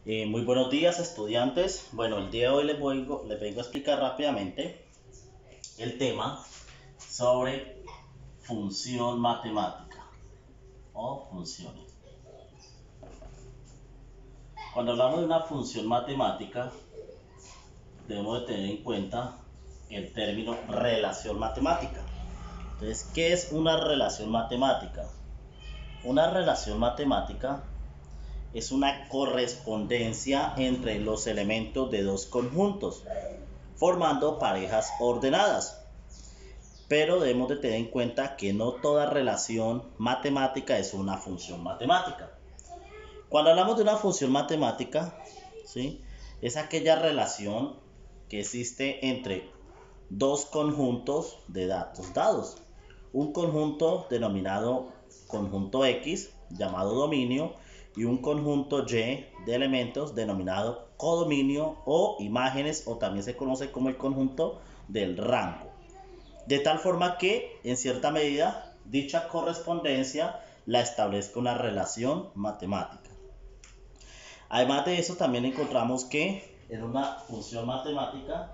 Muy buenos días, estudiantes. Bueno, el día de hoy les vengo a explicar rápidamente el tema sobre función matemática o funciones. Cuando hablamos de una función matemática, debemos de tener en cuenta el término relación matemática. Entonces, ¿qué es una relación matemática? Una relación matemática es una correspondencia entre los elementos de dos conjuntos, formando parejas ordenadas. Pero debemos de tener en cuenta que no toda relación matemática es una función matemática. Cuando hablamos de una función matemática, ¿sí?, es aquella relación que existe entre dos conjuntos de datos dados. Un conjunto denominado conjunto X, llamado dominio, y un conjunto Y de elementos denominado codominio o imágenes, o también se conoce como el conjunto del rango. De tal forma que, en cierta medida, dicha correspondencia la establezca una relación matemática. Además de eso, también encontramos que en una función matemática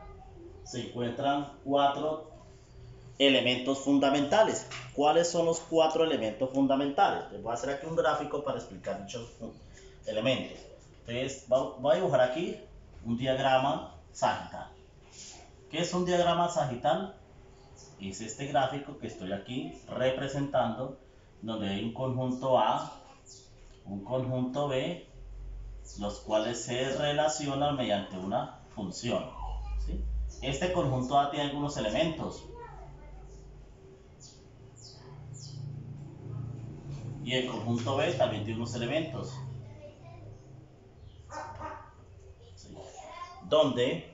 se encuentran cuatro elementos fundamentales. ¿Cuáles son los cuatro elementos fundamentales? Les voy a hacer aquí un gráfico para explicar dichos elementos. Entonces, voy a dibujar aquí un diagrama sagital. ¿Qué es un diagrama sagital? Es este gráfico que estoy aquí representando, donde hay un conjunto A, un conjunto B, los cuales se relacionan mediante una función, ¿sí? Este conjunto A tiene algunos elementos y el conjunto B también tiene unos elementos, ¿sí?, donde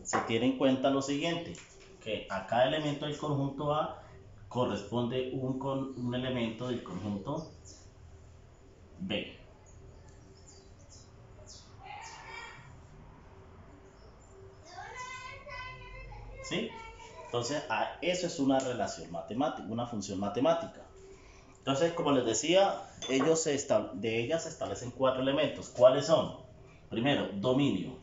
se tiene en cuenta lo siguiente, que a cada elemento del conjunto A corresponde un elemento del conjunto B. ¿Sí? Entonces, eso es una relación matemática, una función matemática. Entonces, como les decía, de ellas se establecen cuatro elementos. ¿Cuáles son? Primero, dominio.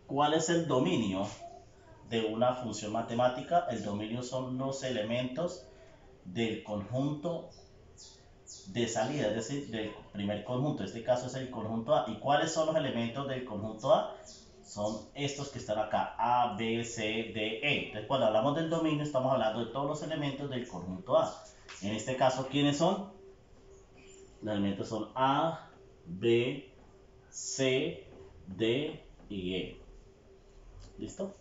¿Cuál es el dominio de una función matemática? El dominio son los elementos del conjunto de salida, es decir, del primer conjunto. En este caso es el conjunto A. ¿Y cuáles son los elementos del conjunto A? Son estos que están acá, A, B, C, D, E. Entonces, cuando hablamos del dominio, estamos hablando de todos los elementos del conjunto A. En este caso, ¿quiénes son? Los elementos son A, B, C, D y E. ¿Listo?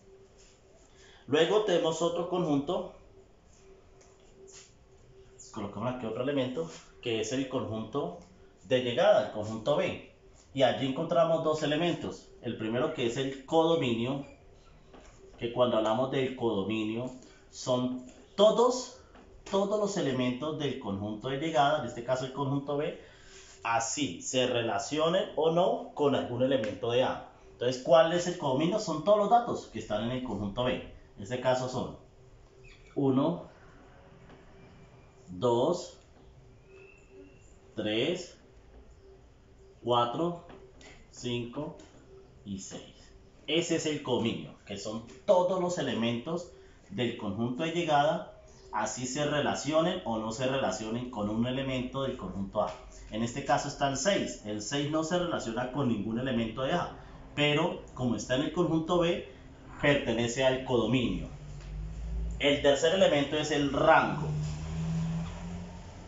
Luego tenemos otro conjunto, colocamos aquí otro elemento, que es el conjunto de llegada, el conjunto B. Y allí encontramos dos elementos. El primero, que es el codominio, que cuando hablamos del codominio son todos los elementos del conjunto de llegada, en este caso el conjunto B, así se relacionen o no con algún elemento de A. Entonces, ¿cuál es el codominio? Son todos los datos que están en el conjunto B. En este caso son 1, 2, 3, 4, 5 y 6. Ese es el codominio, que son todos los elementos del conjunto de llegada, así se relacionen o no se relacionen con un elemento del conjunto A. En este caso está el 6. El 6 no se relaciona con ningún elemento de A, pero como está en el conjunto B, pertenece al codominio. El tercer elemento es el rango.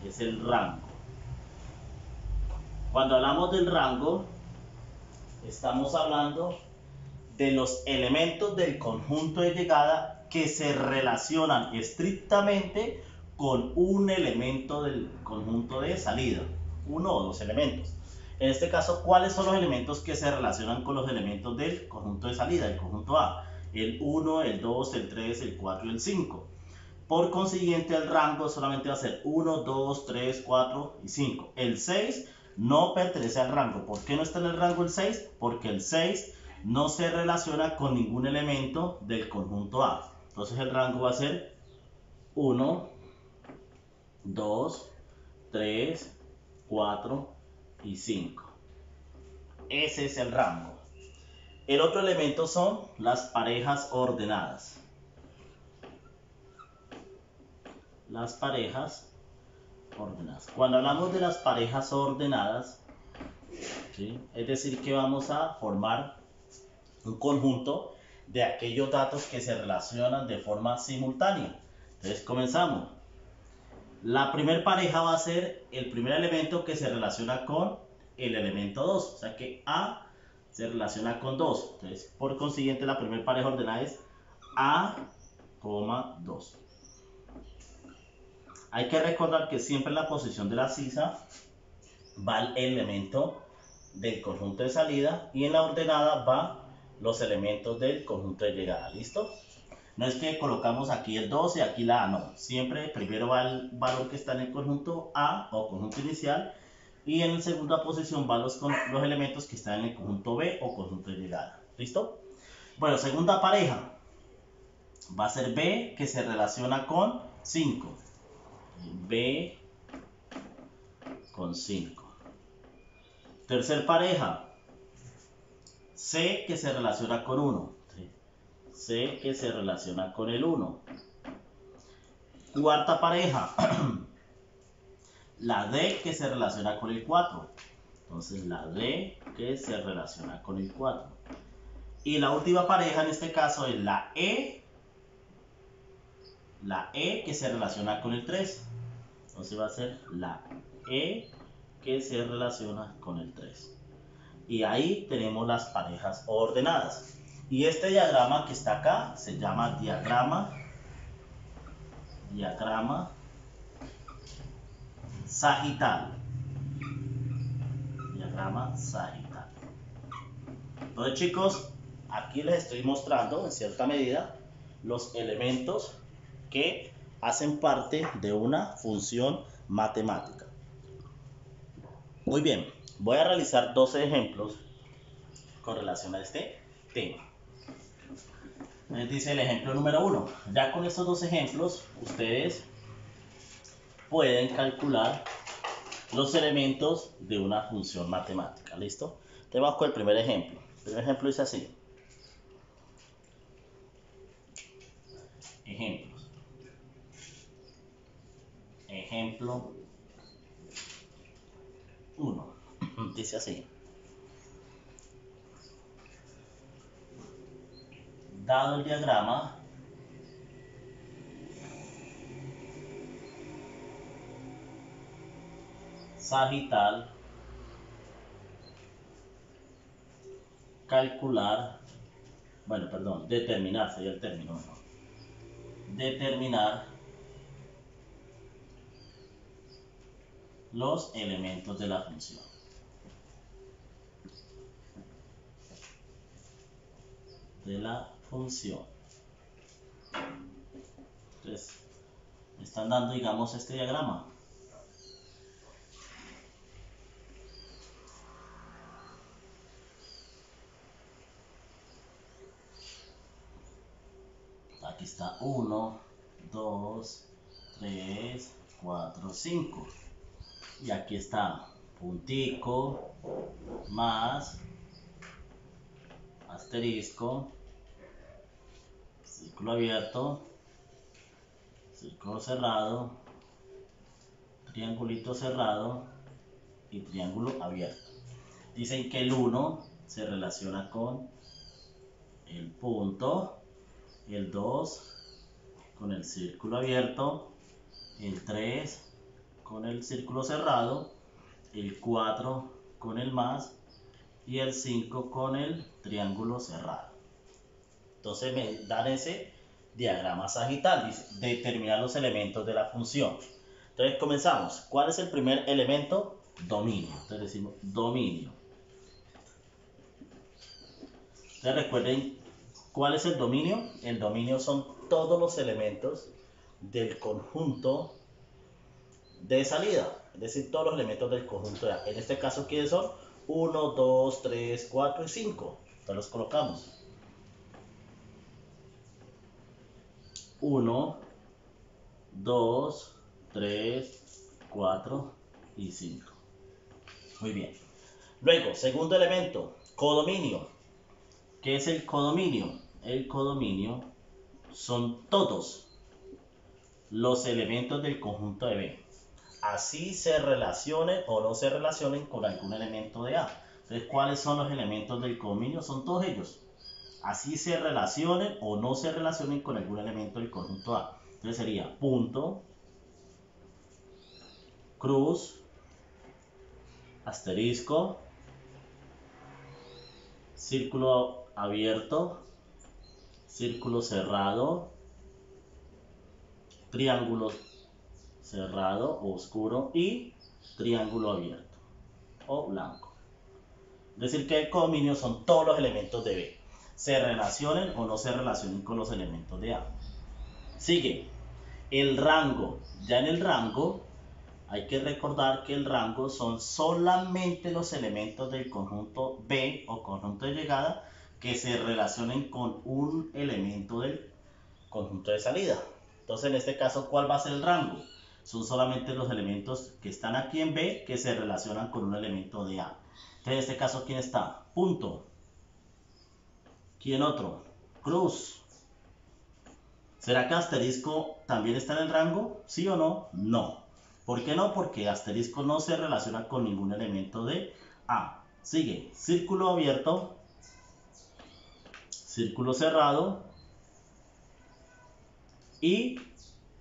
Es el rango. Cuando hablamos del rango, estamos hablando de los elementos del conjunto de llegada que se relacionan estrictamente con un elemento del conjunto de salida, uno o dos elementos. En este caso, ¿cuáles son los elementos que se relacionan con los elementos del conjunto de salida, del conjunto A? El 1, el 2, el 3, el 4 y el 5. Por consiguiente, el rango solamente va a ser 1, 2, 3, 4 y 5. El 6 no pertenece al rango. ¿Por qué no está en el rango el 6? Porque el 6 no se relaciona con ningún elemento del conjunto A. Entonces el rango va a ser 1, 2, 3, 4 y 5. Ese es el rango. El otro elemento son las parejas ordenadas. Las parejas ordenadas. Cuando hablamos de las parejas ordenadas, ¿sí?, es decir que vamos a formar un conjunto de aquellos datos que se relacionan de forma simultánea. Entonces comenzamos. La primera pareja va a ser el primer elemento que se relaciona con el elemento 2. O sea que A se relaciona con 2. Entonces, por consiguiente, la primera pareja ordenada es A, 2. Hay que recordar que siempre en la posición de la sisa va el elemento del conjunto de salida y en la ordenada va los elementos del conjunto de llegada. ¿Listo? No es que colocamos aquí el 2 y aquí la A, no. Siempre primero va el valor que está en el conjunto A o conjunto inicial y en la segunda posición van los elementos que están en el conjunto B o conjunto de llegada. ¿Listo? Bueno, segunda pareja va a ser B, que se relaciona con 5. B con 5. Tercer pareja, C, que se relaciona con 1. C, que se relaciona con el 1. Cuarta pareja, la D, que se relaciona con el 4. Entonces la D, que se relaciona con el 4. Y la última pareja en este caso es la E, que se relaciona con el 3. Entonces va a ser la E, que se relaciona con el 3. Y ahí tenemos las parejas ordenadas. Y este diagrama que está acá se llama diagrama sagital. Diagrama sagital. Entonces, chicos, aquí les estoy mostrando en cierta medida los elementos que hacen parte de una función matemática. Muy bien, voy a realizar 12 ejemplos con relación a este tema. Dice el ejemplo número 1. Ya con estos dos ejemplos, ustedes pueden calcular los elementos de una función matemática. ¿Listo? Te vamos con el primer ejemplo. El primer ejemplo dice así. Ejemplos. Ejemplo 1. Dice así. Dado el diagrama, sagital, determinar, sería el término, ¿no? Determinar los elementos de la función. Entonces, me están dando, digamos, este diagrama. Aquí está 1, 2, 3, 4, 5. Y aquí está puntico, más, asterisco, círculo abierto, círculo cerrado, triangulito cerrado y triángulo abierto. Dicen que el 1 se relaciona con el punto, el 2 con el círculo abierto, el 3 con el círculo cerrado, el 4 con el más y el 5 con el triángulo cerrado. Entonces me dan ese diagrama sagital, dice, determinar los elementos de la función. Entonces comenzamos. ¿Cuál es el primer elemento? Dominio. Entonces decimos dominio. Entonces recuerden, ¿cuál es el dominio? El dominio son todos los elementos del conjunto de salida, es decir, todos los elementos del conjunto de A. En este caso, ¿quiénes son? 1, 2, 3, 4 y 5. Entonces los colocamos. 1, 2, 3, 4 y 5. Muy bien. Luego, segundo elemento, codominio. ¿Qué es el codominio? El codominio son todos los elementos del conjunto de B. Así se relacionen o no se relacionen con algún elemento de A. Entonces, ¿cuáles son los elementos del codominio? Son todos ellos. Así se relacionen o no se relacionen con algún elemento del conjunto A. Entonces sería punto, cruz, asterisco, círculo abierto, círculo cerrado, triángulo cerrado o oscuro y triángulo abierto o blanco. Es decir, que el codominio son todos los elementos de B. Se relacionen o no se relacionen con los elementos de A. Sigue el rango. Ya en el rango hay que recordar que el rango son solamente los elementos del conjunto B o conjunto de llegada que se relacionen con un elemento del conjunto de salida. Entonces, en este caso, ¿cuál va a ser el rango? Son solamente los elementos que están aquí en B que se relacionan con un elemento de A. Entonces, en este caso, ¿quién está? Punto. ¿Quién otro? Cruz. ¿Será que asterisco también está en el rango? ¿Sí o no? No. ¿Por qué no? Porque asterisco no se relaciona con ningún elemento de A. Sigue. Círculo abierto. Círculo cerrado. Y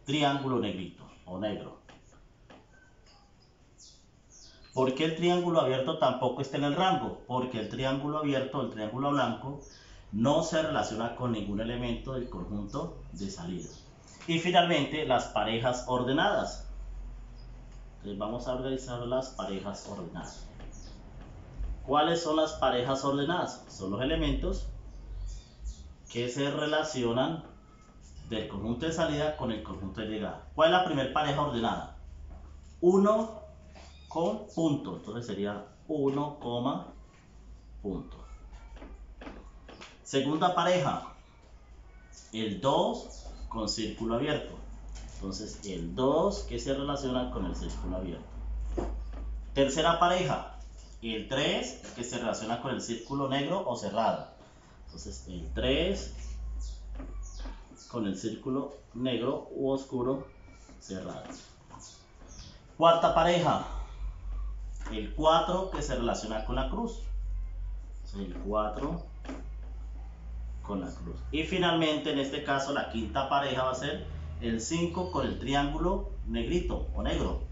triángulo negrito o negro. ¿Por qué el triángulo abierto tampoco está en el rango? Porque el triángulo abierto, el triángulo blanco, no se relaciona con ningún elemento del conjunto de salida. Y finalmente, las parejas ordenadas. Entonces vamos a organizar las parejas ordenadas. ¿Cuáles son las parejas ordenadas? Son los elementos que se relacionan del conjunto de salida con el conjunto de llegada. ¿Cuál es la primera pareja ordenada? 1 con punto. Entonces sería 1, punto. Segunda pareja, el 2 con círculo abierto. Entonces el 2 que se relaciona con el círculo abierto. Tercera pareja, el 3 que se relaciona con el círculo negro o cerrado. Entonces el 3 con el círculo negro u oscuro cerrado. Cuarta pareja, el 4 que se relaciona con la cruz. El 4 con la cruz. Y finalmente, en este caso, la quinta pareja va a ser el 5 con el triángulo negrito o negro.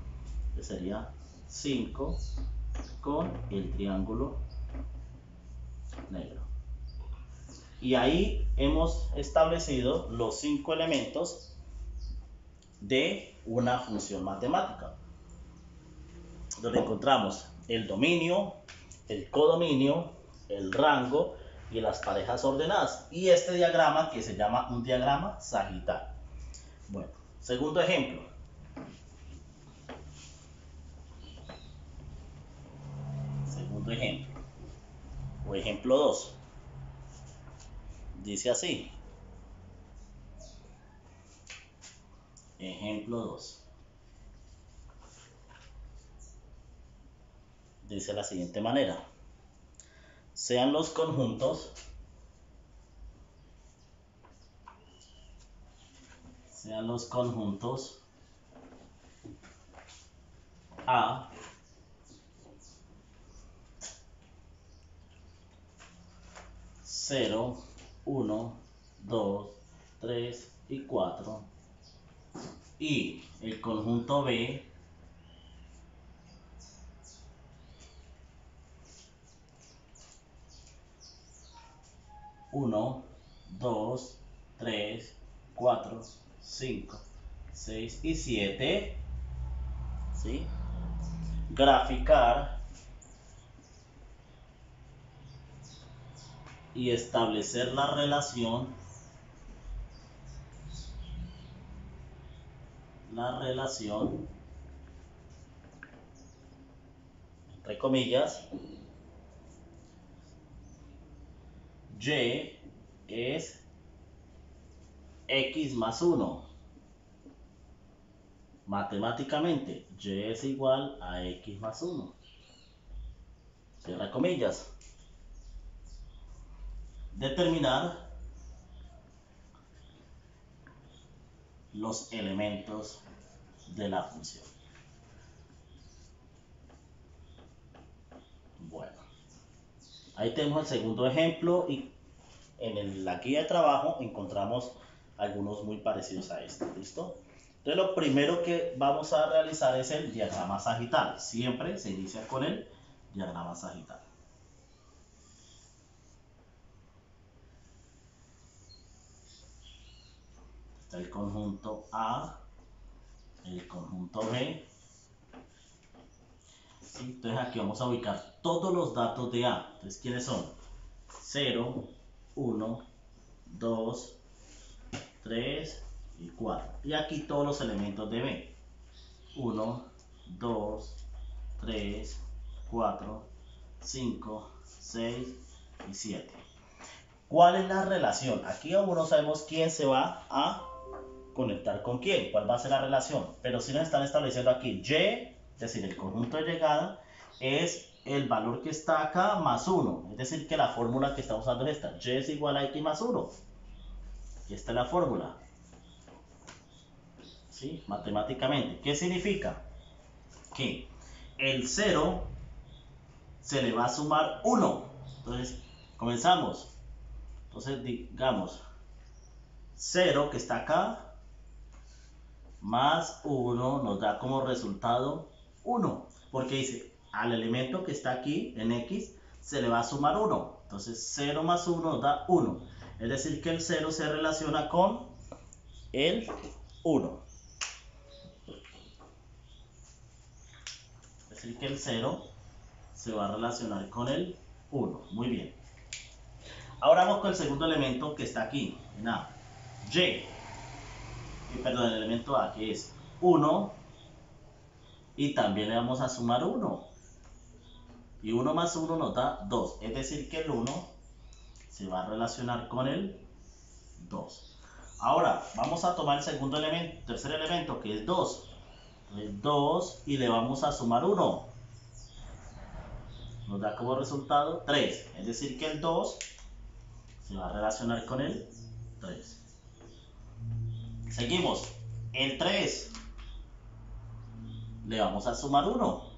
Que sería 5 con el triángulo negro. Y ahí hemos establecido los 5 elementos de una función matemática, donde encontramos el dominio, el codominio, el rango y las parejas ordenadas. Y este diagrama que se llama un diagrama sagital. Bueno, segundo ejemplo. Segundo ejemplo. O ejemplo 2. Dice así. Ejemplo 2. Dice de la siguiente manera. Sean los conjuntos A, 0, 1, 2, 3 y 4 y el conjunto B 1, 2, 3, 4, 5, 6 y 7, ¿sí? Graficar y establecer la relación entre comillas, y es x más 1. Matemáticamente, y es igual a x más 1. cierra comillas. Determinar los elementos de la función. Bueno, ahí tenemos el segundo ejemplo y en la guía de trabajo encontramos algunos muy parecidos a este. ¿Listo? Entonces lo primero que vamos a realizar es el diagrama sagital. Siempre se inicia con el diagrama sagital. Está el conjunto A, el conjunto B. Entonces aquí vamos a ubicar todos los datos de A. Entonces, ¿quiénes son? 0, 1, 2, 3 y 4. Y aquí todos los elementos de B. 1, 2, 3, 4, 5, 6 y 7. ¿Cuál es la relación? Aquí aún no sabemos quién se va a conectar con quién, cuál va a ser la relación. Pero sí nos están estableciendo aquí Y, es decir, el conjunto de llegada, es el valor que está acá más 1. Es decir, que la fórmula que estamos usando es esta. Y es igual a X más 1. Y esta es la fórmula. ¿Sí? Matemáticamente. ¿Qué significa? Que el 0 se le va a sumar 1. Entonces, comenzamos. Entonces, digamos, 0 que está acá, más 1 nos da como resultado 1. Porque dice, al elemento que está aquí, en X, se le va a sumar 1. Entonces, 0 más 1 nos da 1. Es decir, que el 0 se relaciona con el 1. Es decir, que el 0 se va a relacionar con el 1. Muy bien. Ahora vamos con el segundo elemento que está aquí, en A. Perdón, el elemento A, que es 1. Y también le vamos a sumar 1. Y 1 más 1 nos da 2. Es decir, que el 1 se va a relacionar con el 2. Ahora, vamos a tomar el segundo elemento, tercer elemento, que es 2. Entonces, 2 y le vamos a sumar 1. Nos da como resultado 3. Es decir, que el 2 se va a relacionar con el 3. Seguimos. El 3 le vamos a sumar 1.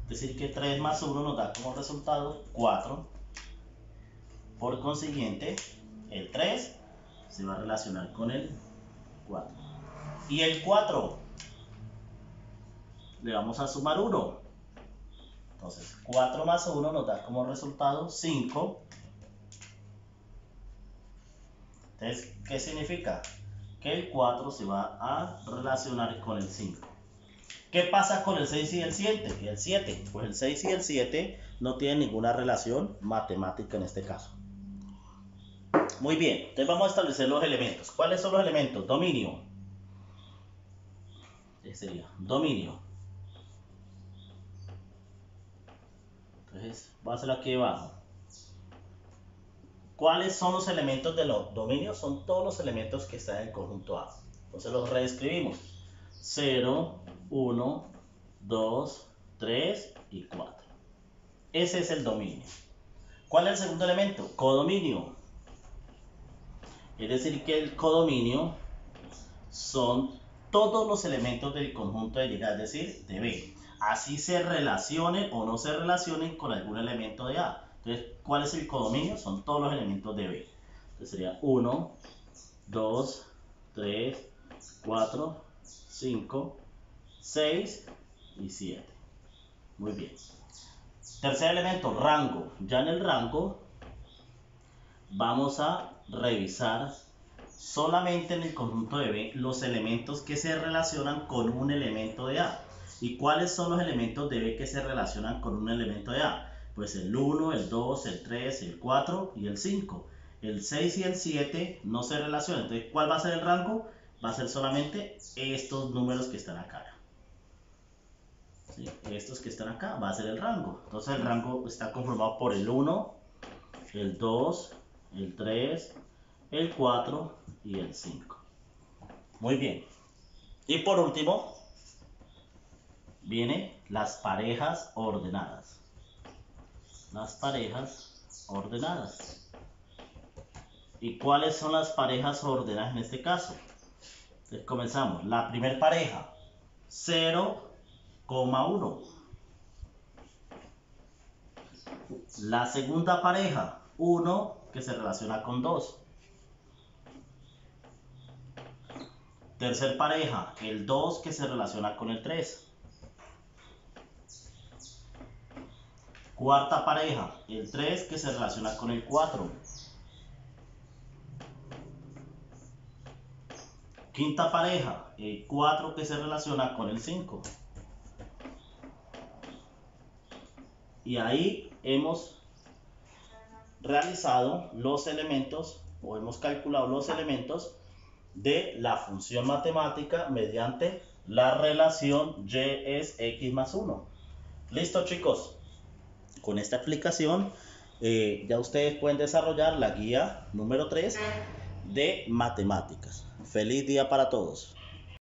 Es decir, que 3 más 1 nos da como resultado 4. Por consiguiente, el 3 se va a relacionar con el 4. Y el 4 le vamos a sumar 1. Entonces, 4 más 1 nos da como resultado 5. Entonces, ¿qué significa? Que el 4 se va a relacionar con el 5. ¿Qué pasa con el 6 y el 7? Y el 7. Pues el 6 y el 7 no tienen ninguna relación matemática en este caso. Muy bien, entonces vamos a establecer los elementos. ¿Cuáles son los elementos? Dominio. Este sería dominio. Entonces, voy a hacerlo aquí abajo. ¿Cuáles son los elementos de los dominios? Son todos los elementos que están en el conjunto A. Entonces los reescribimos. 0, 1, 2, 3 y 4. Ese es el dominio. ¿Cuál es el segundo elemento? Codominio. Es decir, que el codominio son todos los elementos del conjunto de llegada, es decir, de B. Así se relacionen o no se relacionen con algún elemento de A. Entonces, ¿cuál es el codominio? Son todos los elementos de B. Entonces sería 1, 2, 3, 4, 5, 6 y 7. Muy bien. Tercer elemento, rango. Ya en el rango vamos a revisar solamente en el conjunto de B los elementos que se relacionan con un elemento de A. ¿Y cuáles son los elementos de B que se relacionan con un elemento de A? Pues el 1, el 2, el 3, el 4 y el 5. El 6 y el 7 no se relacionan. Entonces, ¿cuál va a ser el rango? Va a ser solamente estos números que están acá. ¿Sí? Estos que están acá va a ser el rango. Entonces el rango está conformado por el 1, el 2, el 3, el 4 y el 5. Muy bien. Y por último, vienen las parejas ordenadas. las parejas ordenadas. ¿Y cuáles son las parejas ordenadas en este caso? Entonces comenzamos. La primera pareja, 0,1. La segunda pareja, 1, que se relaciona con 2. Tercer pareja, el 2, que se relaciona con el 3. Cuarta pareja, el 3, que se relaciona con el 4. Quinta pareja, el 4, que se relaciona con el 5. Y ahí hemos realizado los elementos, o hemos calculado los elementos de la función matemática mediante la relación y es x más 1. Listo, chicos. Con esta explicación ya ustedes pueden desarrollar la guía número 3 de matemáticas. Feliz día para todos.